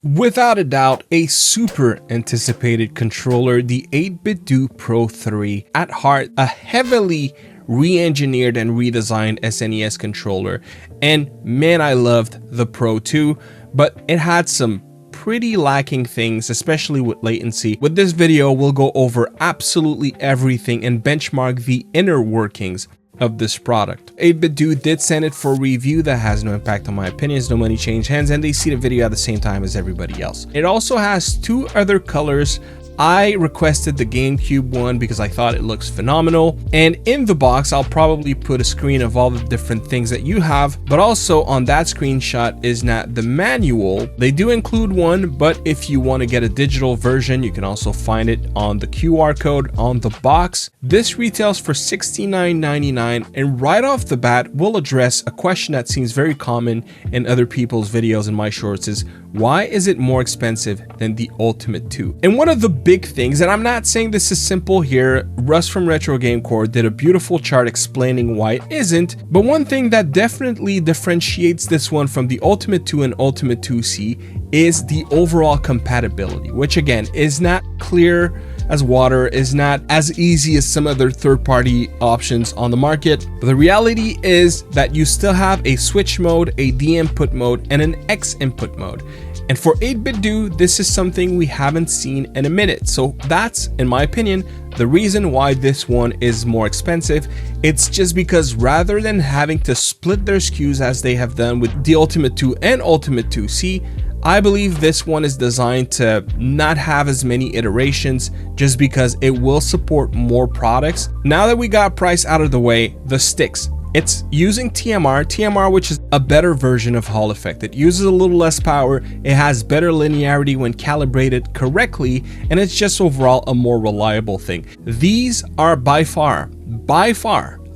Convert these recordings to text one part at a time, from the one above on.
Without a doubt, a super anticipated controller, the 8BitDo Pro 3, at heart a heavily re-engineered and redesigned SNES controller. And man, I loved the Pro 2, but it had some pretty lacking things, especially with latency. With this video, we'll go over absolutely everything and benchmark the inner workings of this product. 8BitDo did send it for review. That has no impact on my opinions, no money changed hands, and they see the video at the same time as everybody else. It also has two other colors. I requested the GameCube one because I thought it looks phenomenal, and in the box I'll probably put a screen of all the different things that you have, but also on that screenshot is not the manual. They do include one, but if you want to get a digital version, you can also find it on the QR code on the box. This retails for $69.99, and right off the bat we'll address a question that seems very common in other people's videos in my shorts: is why is it more expensive than the Ultimate 2? And one of the big things, and I'm not saying this is simple here, Russ from Retro Game Core did a beautiful chart explaining why it isn't, but one thing that definitely differentiates this one from the Ultimate 2 and Ultimate 2C is the overall compatibility, which again is not clear as water, is not as easy as some other third-party options on the market. But the reality is that you still have a switch mode, a D input mode, and an X input mode. And for 8BitDo, this is something we haven't seen in a minute. So that's, in my opinion, the reason why this one is more expensive. It's just because rather than having to split their SKUs as they have done with the Ultimate 2 and Ultimate 2C, I believe this one is designed to not have as many iterations just because it will support more products. Now that we got price out of the way, the sticks. It's using TMR, which is a better version of Hall-effect. It uses a little less power, it has better linearity when calibrated correctly, and it's just overall a more reliable thing. These are by far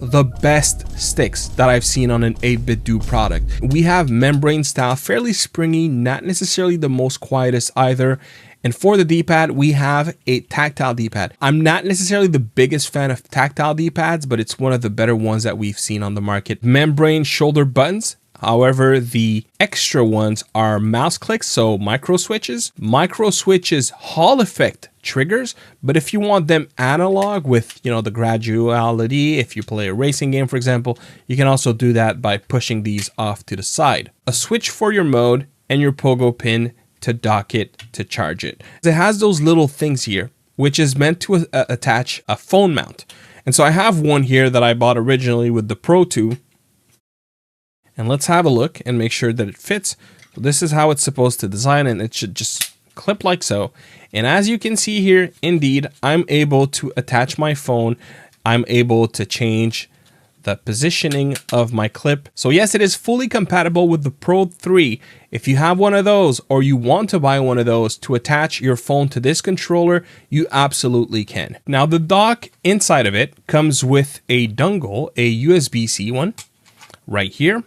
the best sticks that I've seen on an 8BitDo product. We have membrane style, fairly springy, not necessarily the most quietest either. And for the D-pad, we have a tactile D-pad. I'm not necessarily the biggest fan of tactile D-pads, but it's one of the better ones that we've seen on the market. Membrane shoulder buttons. However, the extra ones are mouse clicks, so micro switches. Micro switches Hall-effect triggers, but if you want them analog with, the graduality, if you play a racing game, for example, you can also do that by pushing these off to the side. A switch for your mode and your pogo pin to dock it, to charge it. It has those little things here, which is meant to attach a phone mount. And so I have one here that I bought originally with the Pro 2. And let's have a look and make sure that it fits. So this is how it's supposed to design, and it should just clip like so. And as you can see here, indeed, I'm able to attach my phone. I'm able to change the positioning of my clip. So yes, it is fully compatible with the Pro 3. If you have one of those or you want to buy one of those to attach your phone to this controller, you absolutely can. Now the dock inside of it comes with a dongle, a USB-C one right here,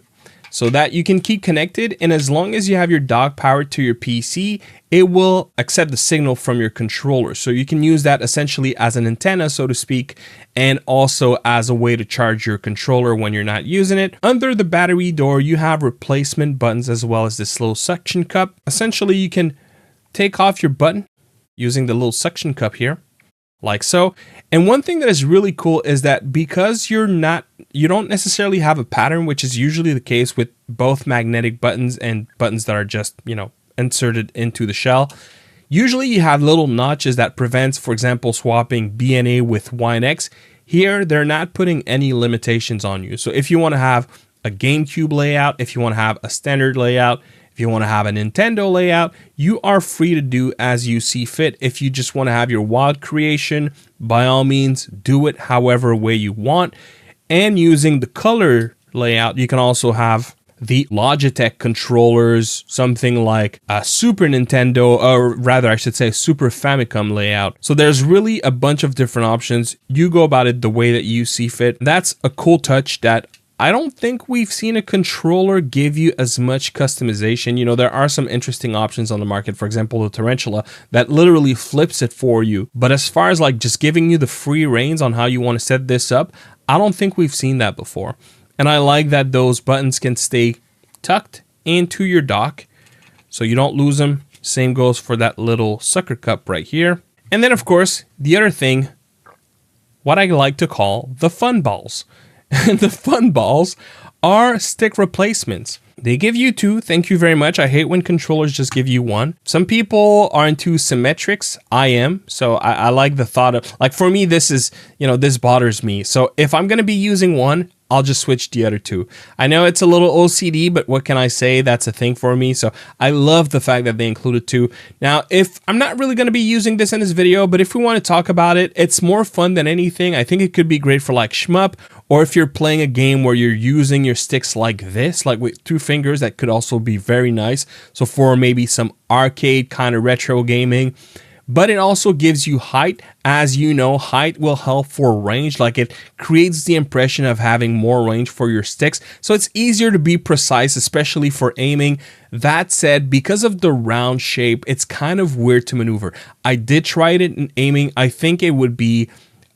so that you can keep connected, and as long as you have your dock powered to your PC, it will accept the signal from your controller. So you can use that essentially as an antenna, so to speak, and also as a way to charge your controller when you're not using it. Under the battery door, you have replacement buttons as well as this little suction cup. Essentially, you can take off your button using the little suction cup here, like so. And one thing that is really cool is that because you don't necessarily have a pattern, which is usually the case with both magnetic buttons and buttons that are just, inserted into the shell. Usually you have little notches that prevents, for example, swapping BNA with Y and X. Here, they're not putting any limitations on you. So if you want to have a GameCube layout, if you want to have a standard layout, if you want to have a Nintendo layout, you are free to do as you see fit. If you just want to have your wild creation, by all means, do it however way you want. And using the color layout, you can also have the Logitech controllers, something like a Super Nintendo, or rather I should say Super Famicom layout. So there's really a bunch of different options. You go about it the way that you see fit. That's a cool touch that I don't think we've seen a controller give you as much customization. There are some interesting options on the market. For example, the Tarantula that literally flips it for you. But as far as like just giving you the free reins on how you want to set this up, I don't think we've seen that before. And I like that those buttons can stay tucked into your dock so you don't lose them. Same goes for that little sucker cup right here. And then of course, the other thing, what I like to call the fun balls. And the fun balls are stick replacements. They give you two, thank you very much. I hate when controllers just give you one. Some people are into symmetrics. I am, so I like the thought of, like for me, this is, this bothers me. So if I'm gonna be using one, I'll just switch the other two. I know it's a little OCD, but what can I say? That's a thing for me. So I love the fact that they included two. Now, if I'm not really going to be using this in this video, but if we want to talk about it, it's more fun than anything. I think it could be great for like shmup, or if you're playing a game where you're using your sticks like this, like with two fingers, that could also be very nice. So for maybe some arcade kind of retro gaming. But it also gives you height. As you know, height will help for range. Like it creates the impression of having more range for your sticks. So it's easier to be precise, especially for aiming. That said, because of the round shape, it's kind of weird to maneuver. I did try it in aiming. I think it would be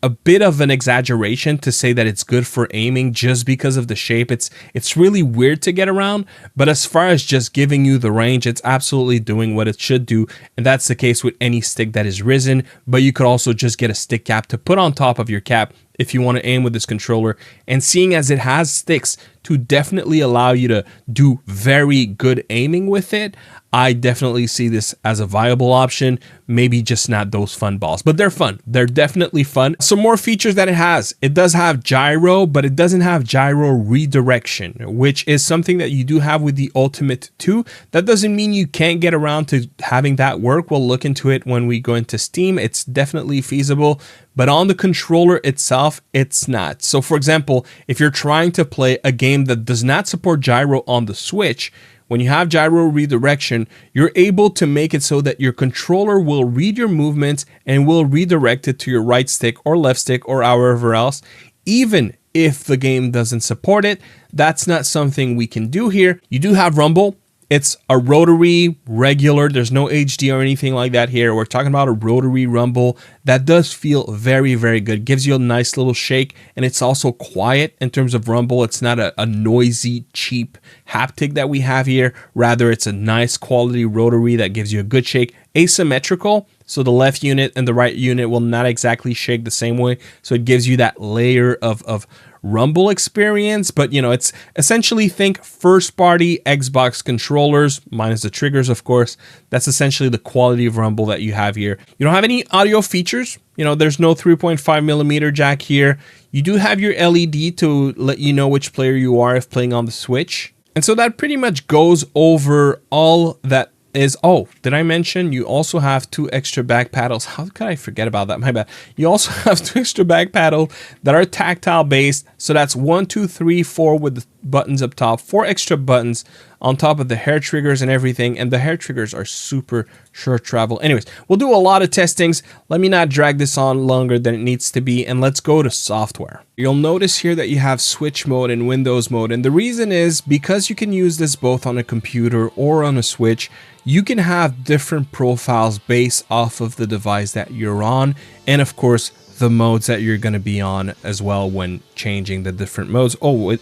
a bit of an exaggeration to say that it's good for aiming just because of the shape. It's really weird to get around, but as far as just giving you the range, it's absolutely doing what it should do. And that's the case with any stick that is risen, but you could also just get a stick cap to put on top of your cap if you want to aim with this controller. And seeing as it has sticks to definitely allow you to do very good aiming with it, I definitely see this as a viable option. Maybe just not those fun balls, but they're fun. They're definitely fun. Some more features that it has. It does have gyro, but it doesn't have gyro redirection, which is something that you do have with the Ultimate 2. That doesn't mean you can't get around to having that work. We'll look into it when we go into Steam. It's definitely feasible, but on the controller itself, it's not. So for example, if you're trying to play a game that does not support gyro on the Switch, when you have gyro redirection, you're able to make it so that your controller will read your movements and will redirect it to your right stick or left stick or however else, even if the game doesn't support it. That's not something we can do here. You do have rumble. It's a rotary regular. There's no HD or anything like that here. We're talking about a rotary rumble that does feel very, very good. Gives you a nice little shake, and it's also quiet in terms of rumble. It's not a noisy, cheap haptic that we have here. Rather, it's a nice quality rotary that gives you a good shake. Asymmetrical, so the left unit and the right unit will not exactly shake the same way. So it gives you that layer of rumble experience, but it's essentially, think first party Xbox controllers minus the triggers, of course. That's essentially the quality of rumble that you have here. You don't have any audio features. There's no 3.5mm jack here. You do have your LED to let you know which player you are if playing on the Switch. And so that pretty much goes over all that is. Oh, did I mention you also have two extra back paddles? How could I forget about that? My bad. You also have two extra back paddles that are tactile based. So that's 1, 2, 3, 4 with the buttons up top, 4 extra buttons on top of the hair triggers and everything. And the hair triggers are super short travel. Anyways, we'll do a lot of testings. Let me not drag this on longer than it needs to be. And let's go to software. You'll notice here that you have Switch mode and Windows mode. And the reason is because you can use this both on a computer or on a Switch. You can have different profiles based off of the device that you're on. And of course, the modes that you're going to be on as well when changing the different modes. Oh,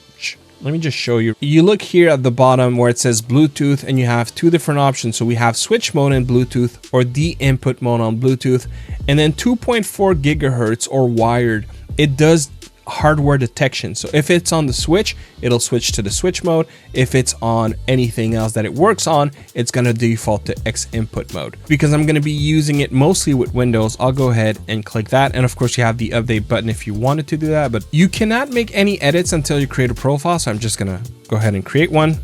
let me just show you. You look here at the bottom where it says Bluetooth, and you have two different options. So we have Switch mode and Bluetooth, or the input mode on Bluetooth, and then 2.4 gigahertz or wired. It does hardware detection. So if it's on the Switch, it'll switch to the Switch mode. If it's on anything else that it works on, it's going to default to X input mode. Because I'm going to be using it mostly with Windows, I'll go ahead and click that. And of course, you have the update button if you wanted to do that, but you cannot make any edits until you create a profile. So I'm just going to go ahead and create one.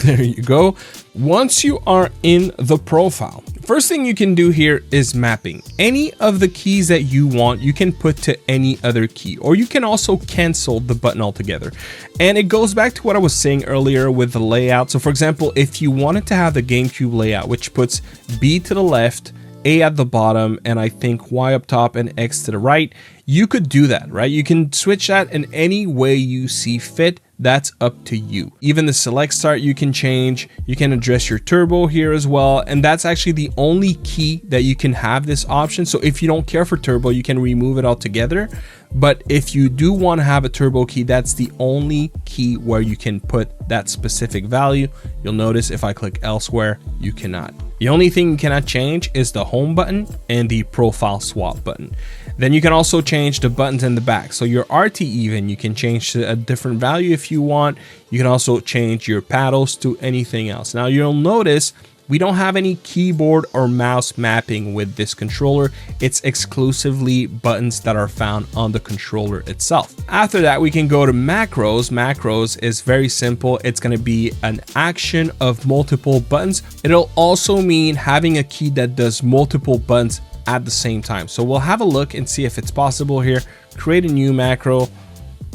There you go. Once you are in the profile, first thing you can do here is mapping. Any of the keys that you want, you can put to any other key, or you can also cancel the button altogether. And it goes back to what I was saying earlier with the layout. So for example, if you wanted to have the GameCube layout, which puts B to the left, A at the bottom, and I think Y up top and X to the right, you could do that, right? You can switch that in any way you see fit. That's up to you. Even the select start you can change. You can address your turbo here as well. And that's actually the only key that you can have this option. So if you don't care for turbo, you can remove it altogether. But if you do want to have a turbo key, that's the only key where you can put that specific value. You'll notice if I click elsewhere, you cannot. The only thing you cannot change is the home button and the profile swap button. Then you can also change the buttons in the back. So your RT even, you can change to a different value if you want. You can also change your paddles to anything else. Now you'll notice we don't have any keyboard or mouse mapping with this controller. It's exclusively buttons that are found on the controller itself. After that, we can go to macros. Macros is very simple. It's going to be an action of multiple buttons. It'll also mean having a key that does multiple buttons at the same time. So we'll have a look and see if it's possible here. Create a new macro.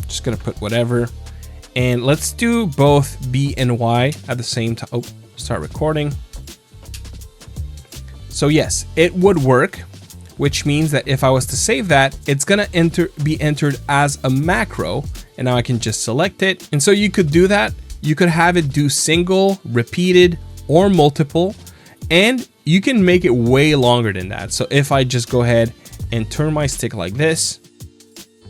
Just going to put whatever. And let's do both B and Y at the same time. Oh, start recording. So yes, it would work, which means that if I was to save that, it's gonna be entered as a macro, and now I can just select it. And so you could do that. You could have it do single, repeated, or multiple, and you can make it way longer than that. So if I just go ahead and turn my stick like this,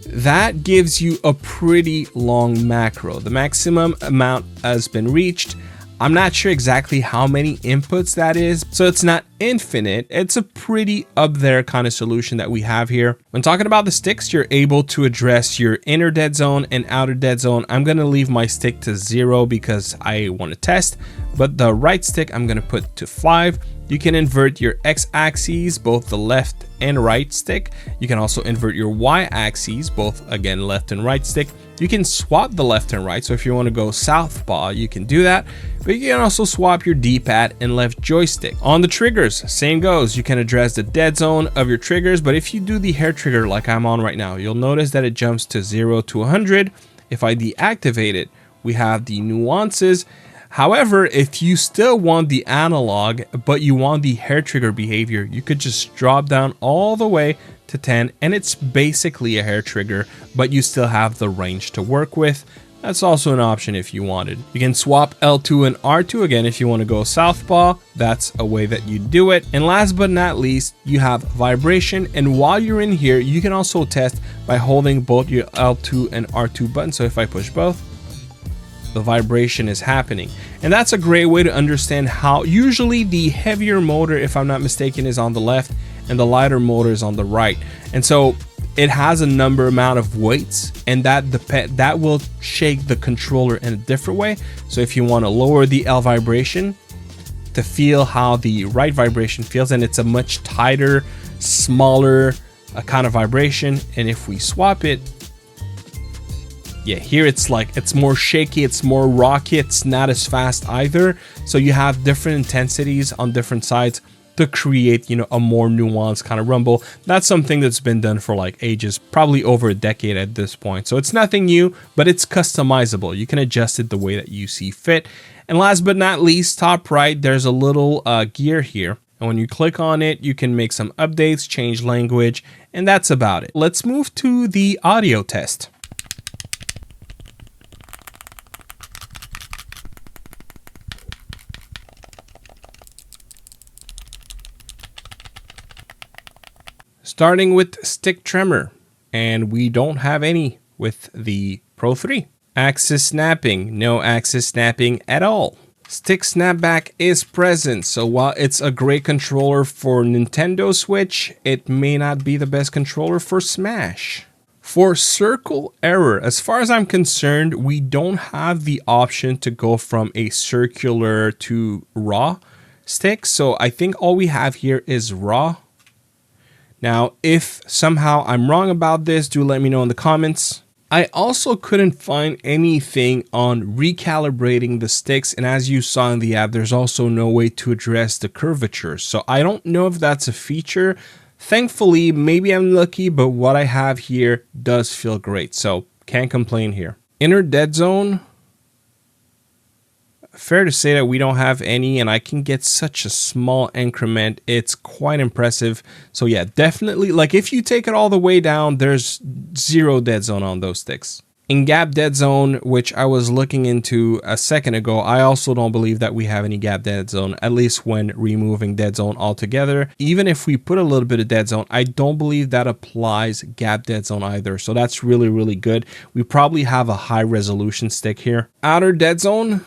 that gives you a pretty long macro. The maximum amount has been reached. I'm not sure exactly how many inputs that is, so it's not infinite. It's a pretty up there kind of solution that we have here. When talking about the sticks, you're able to address your inner dead zone and outer dead zone. I'm gonna leave my stick to 0 because I want to test, but the right stick I'm gonna put to 5. You can invert your x-axes, both the left and right stick. You can also invert your y-axes, both again left and right stick. You can swap the left and right, so if you want to go southpaw, you can do that. But you can also swap your D-pad and left joystick. On the triggers, same goes. You can address the dead zone of your triggers, but if you do the hair trigger like I'm on right now, you'll notice that it jumps to 0 to 100. If I deactivate it, we have the nuances. However, if you still want the analog, but you want the hair trigger behavior, you could just drop down all the way to 10, and it's basically a hair trigger, but you still have the range to work with. That's also an option if you wanted. You can swap L2 and R2 again if you want to go southpaw. That's a way that you do it. And last but not least, you have vibration. And while you're in here, you can also test by holding both your L2 and R2 buttons. So if I push both, the vibration is happening. And that's a great way to understand how usually the heavier motor, if I'm not mistaken, is on the left and the lighter motor is on the right. And so it has a amount of weights, and that will shake the controller in a different way. So if you want to lower the L vibration to feel how the right vibration feels, and it's a much tighter, smaller kind of vibration. And if we swap it, yeah, here it's like, it's more shaky, it's more rocky, it's not as fast either. So you have different intensities on different sides to create, you know, a more nuanced kind of rumble. That's something that's been done for like ages, probably over a decade at this point. So it's nothing new, but it's customizable. You can adjust it the way that you see fit. And last but not least, top right, there's a little gear here. And when you click on it, you can make some updates, change language, and that's about it. Let's move to the audio test. Starting with stick tremor, and we don't have any with the Pro 3. Axis snapping, no axis snapping at all. Stick snapback is present, so while it's a great controller for Nintendo Switch, it may not be the best controller for Smash. For circle error, as far as I'm concerned, we don't have the option to go from a circular to raw stick, so I think all we have here is raw. Now, if somehow I'm wrong about this, do let me know in the comments. I also couldn't find anything on recalibrating the sticks, and as you saw in the app, there's also no way to address the curvature. So I don't know if that's a feature. Thankfully, maybe I'm lucky, but what I have here does feel great, so can't complain here. Inner dead zone. Fair to say that we don't have any, and I can get such a small increment. It's quite impressive. So yeah, definitely, like if you take it all the way down, there's 0 dead zone on those sticks. In gap dead zone, which I was looking into a second ago, I also don't believe that we have any gap dead zone, at least when removing dead zone altogether. Even if we put a little bit of dead zone, I don't believe that applies gap dead zone either. So that's really, really good. We probably have a high resolution stick here. Outer dead zone.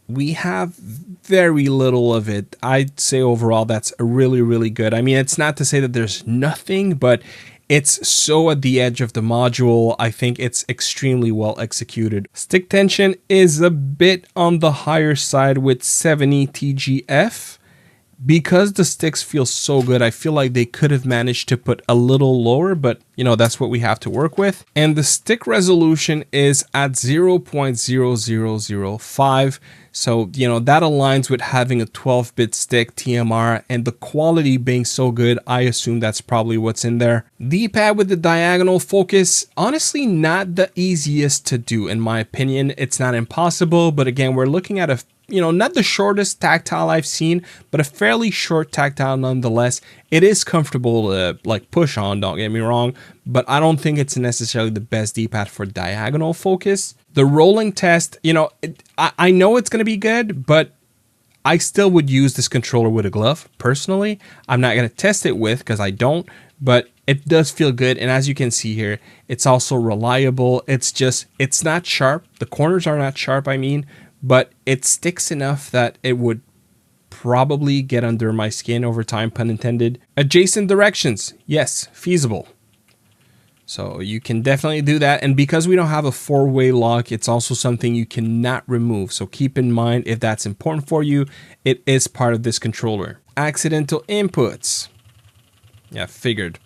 we have very little of it. I'd say overall that's really, really good. I mean, it's not to say that there's nothing, but it's so at the edge of the module. I think it's extremely well executed. Stick tension is a bit on the higher side with 70 TGF. Because the sticks feel so good, I feel like they could have managed to put a little lower, but you know, that's what we have to work with. And the stick resolution is at 0.0005. So, you know, that aligns with having a 12-bit stick TMR, and the quality being so good, I assume that's probably what's in there. D-pad with the diagonal focus, honestly not the easiest to do in my opinion. It's not impossible, but again, we're looking at a, you know, not the shortest tactile I've seen, but a fairly short tactile nonetheless. It is comfortable to like push on, don't get me wrong, but I don't think it's necessarily the best D-pad for diagonal focus. The rolling test, you know, I know it's going to be good, but I still would use this controller with a glove personally. I'm not going to test it with because I don't, but it does feel good. And as you can see here, it's also reliable. It's just, it's not sharp. The corners are not sharp, I mean, but it sticks enough that it would probably get under my skin over time, pun intended. Adjacent directions, yes, feasible. So you can definitely do that. And because we don't have a 4-way lock, it's also something you cannot remove. So keep in mind, if that's important for you, it is part of this controller. Accidental inputs. Yeah, figured.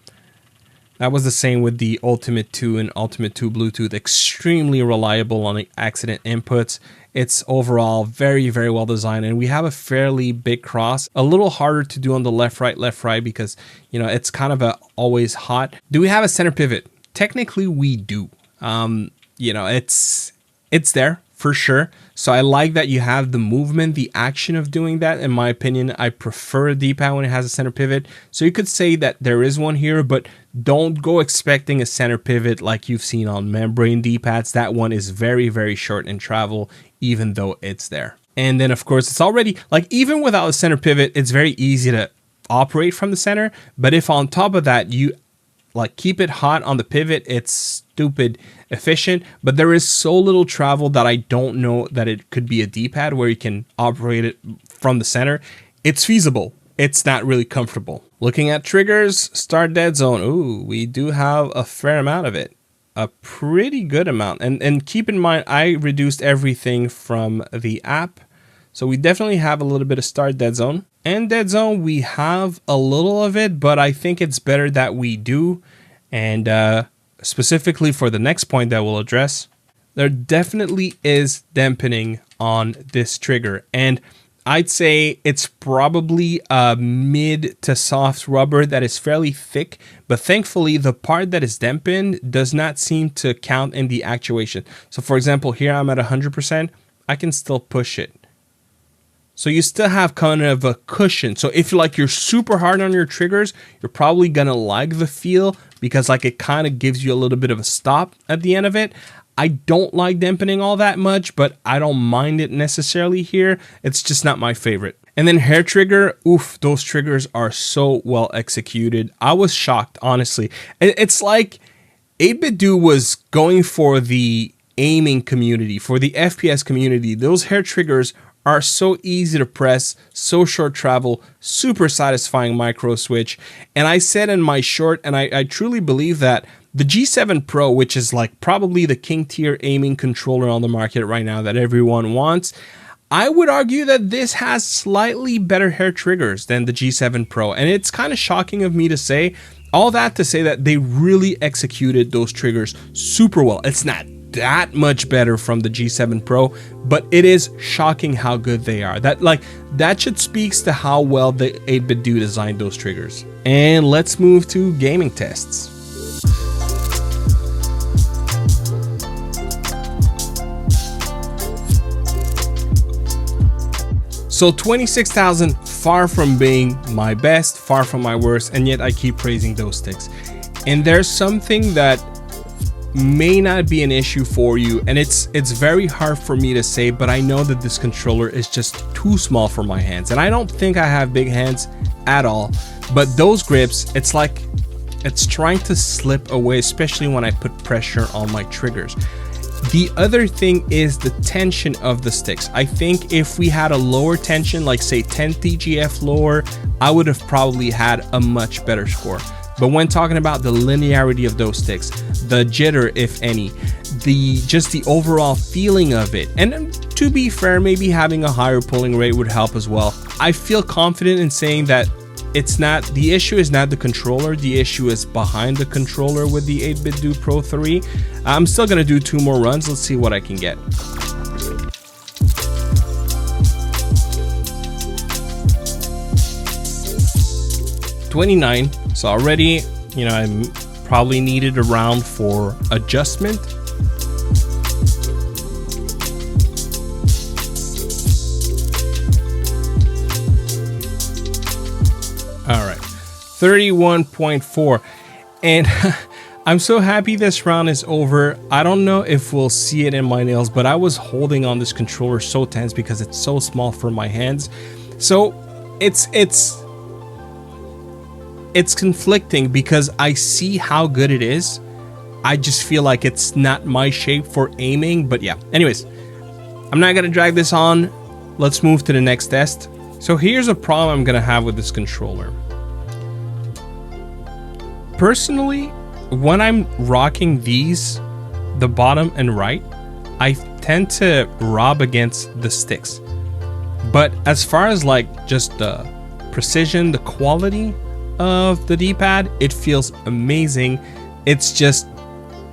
That was the same with the Ultimate 2 and Ultimate 2 Bluetooth. Extremely reliable on the accident inputs. It's overall very, very well designed, and we have a fairly big cross. A little harder to do on the left, right, because, you know, it's kind of always hot. Do we have a center pivot? Technically, we do. You know, it's there for sure. So I like that you have the movement, the action of doing that. In my opinion, I prefer a D-pad when it has a center pivot. So you could say that there is one here, but don't go expecting a center pivot like you've seen on membrane D-pads. That one is very, very short in travel, even though it's there. And then of course, it's already like, even without a center pivot, it's very easy to operate from the center. But if on top of that, you like keep it hot on the pivot, it's stupid efficient, but there is so little travel that I don't know that it could be a D-pad where you can operate it from the center. It's feasible. It's not really comfortable. Looking at triggers, start dead zone. Ooh, we do have a fair amount of it. A pretty good amount. And keep in mind, I reduced everything from the app. So we definitely have a little bit of start dead zone. And dead zone, we have a little of it, but I think it's better that we do. And specifically for the next point that we'll address, there definitely is dampening on this trigger. And I'd say it's probably a mid to soft rubber that is fairly thick, but thankfully the part that is dampened does not seem to count in the actuation. So for example, here I'm at 100%, I can still push it. So you still have kind of a cushion. So if you're super hard on your triggers, you're probably gonna like the feel because like it kind of gives you a little bit of a stop at the end of it. I don't like dampening all that much, but I don't mind it necessarily here. It's just not my favorite. And then hair trigger, oof, those triggers are so well executed. I was shocked, honestly. It's like 8BitDo was going for the aiming community, for the FPS community. Those hair triggers are so easy to press, so short travel, super satisfying micro switch. And I said in my short, and I truly believe that the G7 Pro, which is like probably the king tier aiming controller on the market right now that everyone wants, I would argue that this has slightly better hair triggers than the G7 Pro. And it's kind of shocking of me to say, all that to say that they really executed those triggers super well. It's not that much better from the G7 Pro, but it is shocking how good they are. That should speaks to how well the 8BitDo designed those triggers. And let's move to gaming tests. So 26,000, far from being my best, far from my worst, and yet I keep praising those sticks. And there's something that may not be an issue for you, and it's very hard for me to say, but I know that this controller is just too small for my hands, and I don't think I have big hands at all, but those grips, it's like it's trying to slip away, especially when I put pressure on my triggers. The other thing is the tension of the sticks. I think if we had a lower tension, like say 10 TGF lower, I would have probably had a much better score. But when talking about the linearity of those sticks, the jitter, if any, just the overall feeling of it, and to be fair, maybe having a higher pulling rate would help as well. I feel confident in saying that the issue is not the controller, the issue is behind the controller with the 8BitDo Pro 3. I'm still gonna do 2 more runs. Let's see what I can get. $29. So already, you know, I probably needed a round for adjustment. All right, 31.4. And I'm so happy this round is over. I don't know if we'll see it in my nails, but I was holding on this controller so tense because it's so small for my hands. So it's conflicting because I see how good it is. I just feel like it's not my shape for aiming, but yeah. Anyways, I'm not gonna drag this on. Let's move to the next test. So here's a problem I'm gonna have with this controller. Personally, when I'm rocking these, the bottom and right, I tend to rub against the sticks. But as far as like just the precision, the quality of the D-pad, it feels amazing. It's just,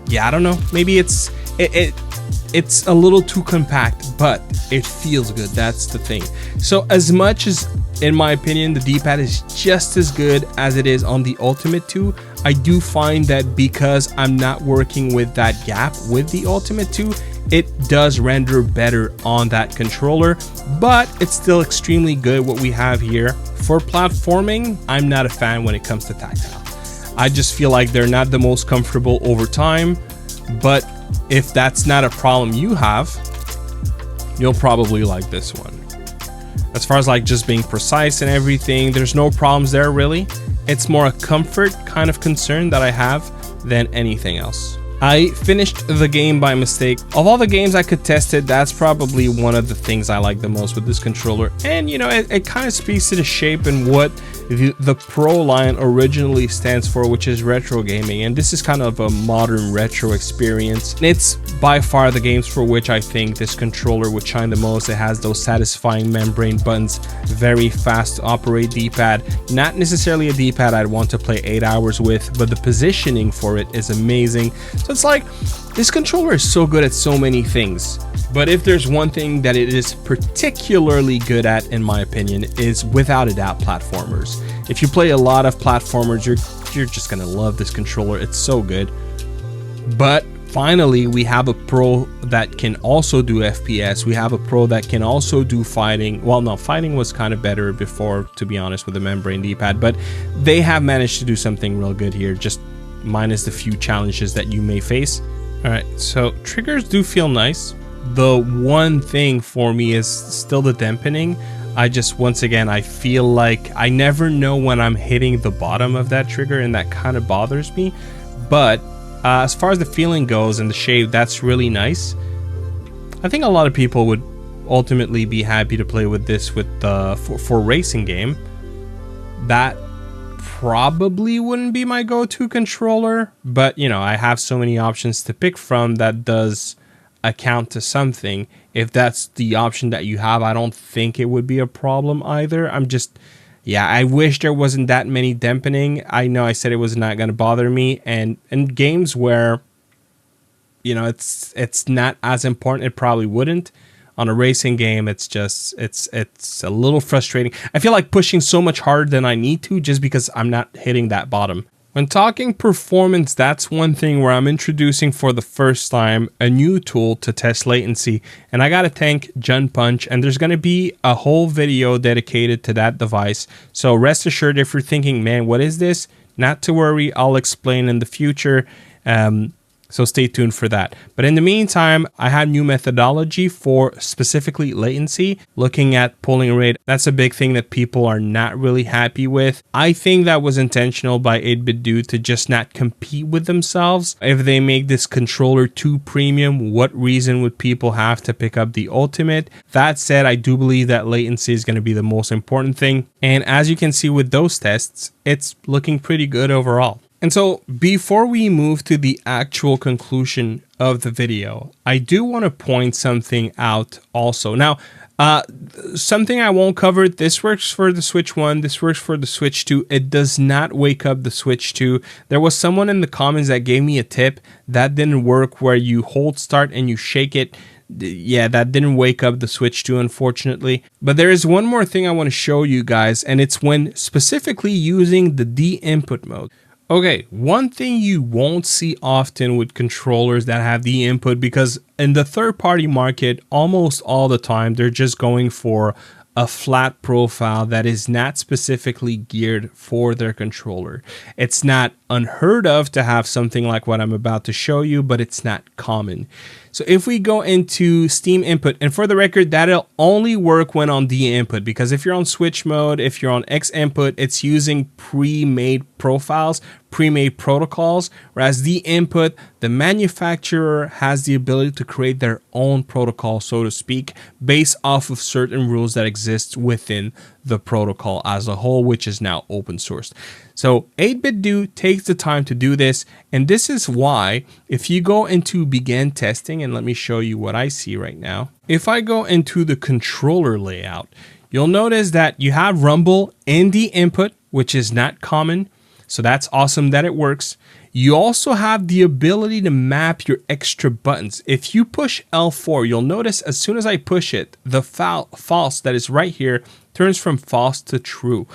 yeah, I don't know, maybe it's a little too compact, but it feels good. That's the thing. So as much as, in my opinion, the D-pad is just as good as it is on the Ultimate 2, I do find that because I'm not working with that gap with the Ultimate 2, it does render better on that controller, but it's still extremely good what we have here. For platforming, I'm not a fan when it comes to tactile. I just feel like they're not the most comfortable over time, but if that's not a problem you have, you'll probably like this one. As far as like just being precise and everything, there's no problems there really. It's more a comfort kind of concern that I have than anything else. I finished the game by mistake. Of all the games I could test it, that's probably one of the things I like the most with this controller. And you know, it kind of speaks to the shape and what the Pro line originally stands for, which is retro gaming. And this is kind of a modern retro experience. And it's by far the games for which I think this controller would shine the most. It has those satisfying membrane buttons, very fast to operate D-pad. Not necessarily a D-pad I'd want to play 8 hours with, but the positioning for it is amazing. So it's like, this controller is so good at so many things. But if there's one thing that it is particularly good at, in my opinion, is without a doubt platformers. If you play a lot of platformers, you're just gonna love this controller. It's so good. But finally, we have a Pro that can also do FPS. We have a Pro that can also do fighting. Well, no, fighting was kind of better before, to be honest, with the membrane D-pad, but they have managed to do something real good here, just minus the few challenges that you may face. All right, so triggers do feel nice. The one thing for me is still the dampening. Once again, I feel like I never know when I'm hitting the bottom of that trigger, and that kind of bothers me. But as far as the feeling goes and the shape, that's really nice. I think a lot of people would ultimately be happy to play with this with for racing game. That probably wouldn't be my go-to controller, but you know, I have so many options to pick from that does account to something. If that's the option that you have, I don't think it would be a problem either. Yeah, I wish there wasn't that many dampening. I know I said it was not going to bother me, and in games where, you know, it's not as important, it probably wouldn't. On a racing game, it's a little frustrating. I feel like pushing so much harder than I need to just because I'm not hitting that bottom. When talking performance, that's one thing where I'm introducing for the first time a new tool to test latency, and I gotta thank Jun Punch, and there's gonna be a whole video dedicated to that device. So rest assured, if you're thinking, man, what is this? Not to worry, I'll explain in the future. So stay tuned for that. But in the meantime, I have new methodology for specifically latency, looking at polling rate. That's a big thing that people are not really happy with. I think that was intentional by 8BitDo to just not compete with themselves. If they make this controller too premium, what reason would people have to pick up the Ultimate? That said, I do believe that latency is going to be the most important thing. And as you can see with those tests, it's looking pretty good overall. And so before we move to the actual conclusion of the video, I do want to point something out also. Now, something I won't cover, this works for the Switch 1, this works for the Switch 2. It does not wake up the Switch 2. There was someone in the comments that gave me a tip that didn't work, where you hold start and you shake it. Yeah, that didn't wake up the Switch 2, unfortunately. But there is one more thing I want to show you guys, and it's when specifically using the D input mode. Okay, one thing you won't see often with controllers that have the input, because in the third-party market, almost all the time, they're just going for a flat profile that is not specifically geared for their controller. It's not unheard of to have something like what I'm about to show you, but it's not common. So if we go into Steam input, and for the record, that'll only work when on D input, because if you're on Switch mode, if you're on X input, it's using pre-made profiles, pre-made protocols, whereas D input, the manufacturer has the ability to create their own protocol, so to speak, based off of certain rules that exist within the protocol as a whole, which is now open sourced. So 8BitDo takes the time to do this, and this is why if you go into begin testing, and let me show you what I see right now. If I go into the controller layout, you'll notice that you have rumble in the input, which is not common. So that's awesome that it works. You also have the ability to map your extra buttons. If you push L4, you'll notice as soon as I push it, the false that is right here turns from false to true.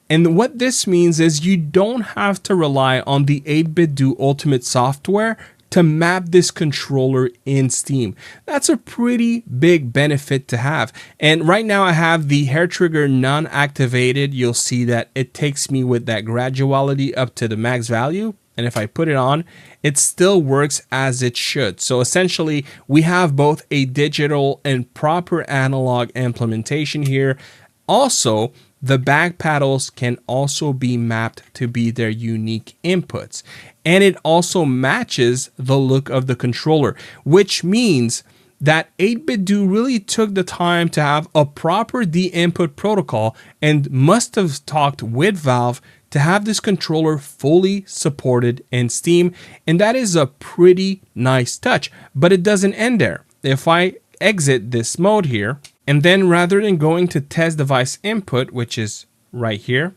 And what this means is you don't have to rely on the 8BitDo Ultimate software to map this controller in Steam. That's a pretty big benefit to have. And right now I have the hair trigger non-activated. You'll see that it takes me with that graduality up to the max value. And if I put it on, it still works as it should. So essentially, we have both a digital and proper analog implementation here. Also, the back paddles can also be mapped to be their unique inputs. And it also matches the look of the controller, which means that 8BitDo really took the time to have a proper D input protocol and must have talked with Valve to have this controller fully supported in Steam. And that is a pretty nice touch, but it doesn't end there. If I exit this mode here, and then rather than going to test device input, which is right here,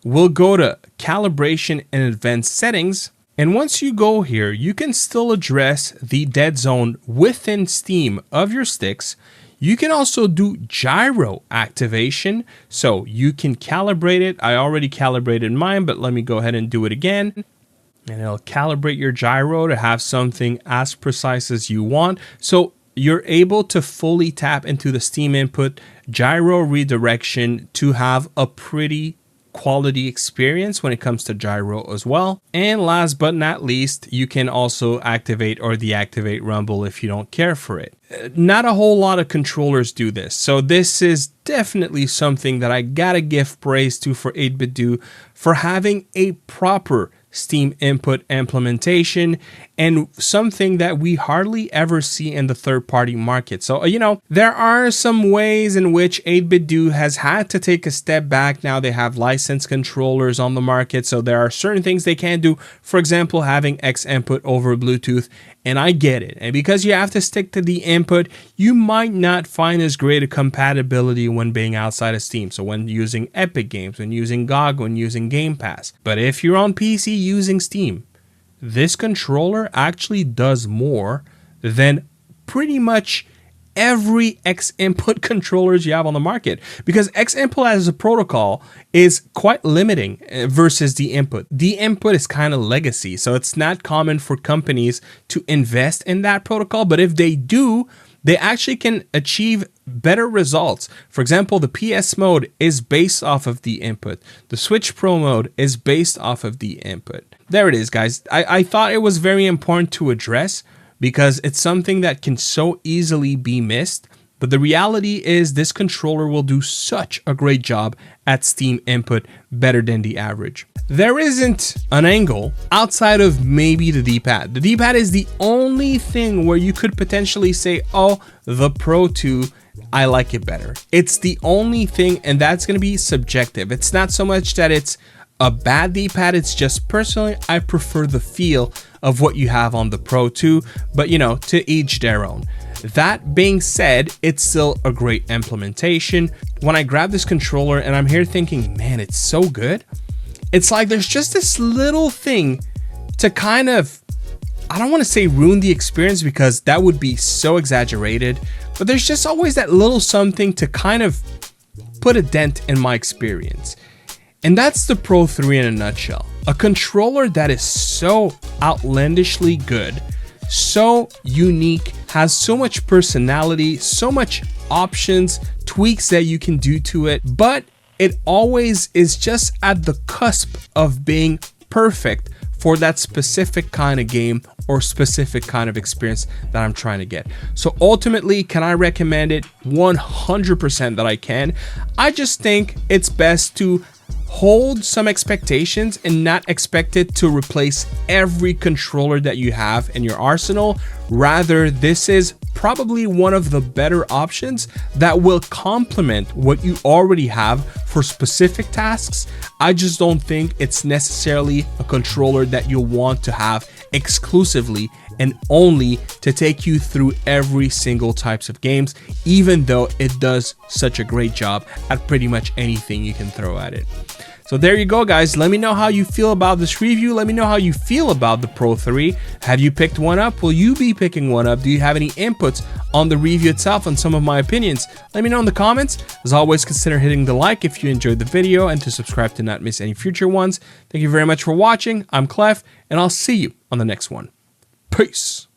we'll go to calibration and advanced settings. And once you go here, you can still address the dead zone within Steam of your sticks. You can also do gyro activation, so you can calibrate it. I already calibrated mine, but let me go ahead and do it again. And it'll calibrate your gyro to have something as precise as you want. So you're able to fully tap into the Steam input gyro redirection to have a pretty quality experience when it comes to gyro as well. And last but not least, you can also activate or deactivate rumble if you don't care for it. Not a whole lot of controllers do this, so this is definitely something that I gotta give praise to for 8BitDo for having a proper Steam input implementation, and something that we hardly ever see in the third-party market. So, you know, there are some ways in which 8BitDo has had to take a step back. Now they have licensed controllers on the market, so there are certain things they can't do. For example, having X input over Bluetooth, and I get it. And because you have to stick to the input, you might not find as great a compatibility when being outside of Steam. So when using Epic Games, when using GOG, when using Game Pass. But if you're on PC using Steam, this controller actually does more than pretty much every X input controllers you have on the market, because X input as a protocol is quite limiting versus the input. The input is kind of legacy, so it's not common for companies to invest in that protocol, but if they do, they actually can achieve better results. For example, the PS mode is based off of the input. The Switch Pro mode is based off of the input. there it is, guys. I thought it was very important to address because it's something that can so easily be missed. But the reality is this controller will do such a great job at Steam input, better than the average. There isn't an angle outside of maybe the D-pad. The D-pad is the only thing where you could potentially say, oh, the Pro 2, I like it better. It's the only thing, and that's going to be subjective. It's not so much that it's a bad D-pad, it's just personally, I prefer the feel of what you have on the Pro 2, but you know, to each their own. That being said, it's still a great implementation. When I grab this controller and I'm here thinking, man, it's so good. It's like there's just this little thing to kind of, I don't want to say ruin the experience because that would be so exaggerated, but there's just always that little something to kind of put a dent in my experience. And that's the Pro 3 in a nutshell. A controller that is so outlandishly good, so unique, has so much personality, so much options, tweaks that you can do to it, but it always is just at the cusp of being perfect for that specific kind of game or specific kind of experience that I'm trying to get. So ultimately, can I recommend it? 100% that I can. I just think it's best to hold some expectations and not expect it to replace every controller that you have in your arsenal. Rather, this is probably one of the better options that will complement what you already have for specific tasks. I just don't think it's necessarily a controller that you'll want to have exclusively and only to take you through every single types of games, even though it does such a great job at pretty much anything you can throw at it. So there you go, guys. Let me know how you feel about this review. Let me know how you feel about the Pro 3. Have you picked one up? Will you be picking one up? Do you have any inputs on the review itself and some of my opinions? Let me know in the comments. As always, consider hitting the like if you enjoyed the video and to subscribe to not miss any future ones. Thank you very much for watching. I'm Clef, and I'll see you on the next one. Peace.